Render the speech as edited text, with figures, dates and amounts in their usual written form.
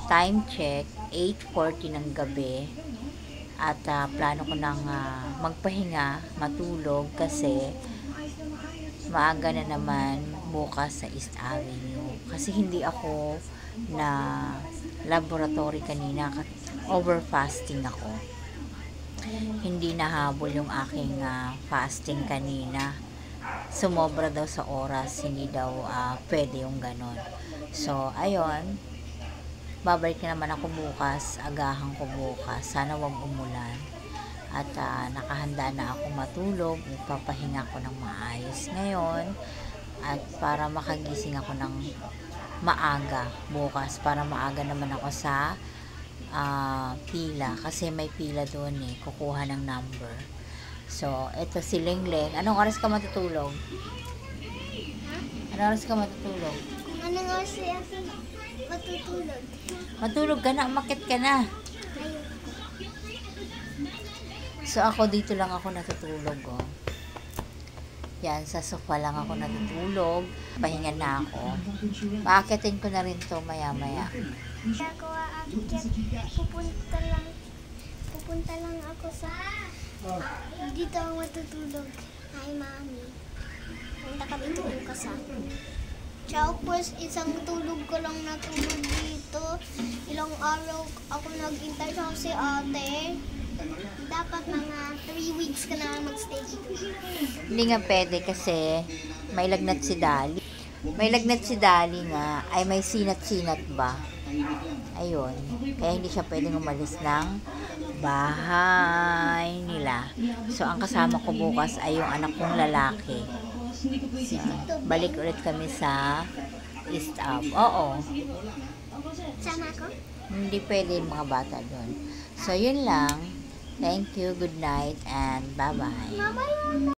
time check, 8:40 ng gabi. At plano ko nang magpahinga, matulog kasi maaga na naman bukas sa East Avenue. Kasi hindi ako na laboratory kanina, over fasting ako. Hindi nahabol yung aking fasting kanina. Sumobra daw sa oras, hindi daw pwede yung ganon. So, ayun, babalik na naman ako bukas, agahan ko bukas, sana wag umulan. At nakahanda na ako matulog, ipapahinga ko ng maayos ngayon at para makagising ako ng maaga bukas, para maaga naman ako sa pila, kasi may pila doon kukuha ng number. So, ito si Lengleng. Anong oras ka matutulog? Anong oras ka matutulog? Anong oras siya matutulog? Matulog ka na, umakit ka na. So, ako dito lang ako natutulog, oh. Yan, sa sofa lang ako natutulog. Pahinga na ako. Paakitin ko na rin to maya-maya. Ako aakyat, pupunta lang ako sa dito ako matutulog. Hi, Mami. Punta ka dito bukas Tapos, isang tulog ko lang natulog dito. Ilang araw ako nag-intay sa si ate. Dapat mga 3 weeks ka na magstay dito. Hindi nga pwede kasi may lagnat si Dali. May lagnat si Dali nga, ay may sinat-sinat ba? Ayun. Kaya hindi siya pwedeng umalis ng bahay nila. So, ang kasama ko bukas ay yung anak kong lalaki. So, balik ulit kami sa East Ave. Oo. Sama ko? Hindi pwede yung mga bata doon. So, yun lang. Thank you, good night, and bye-bye. Mama,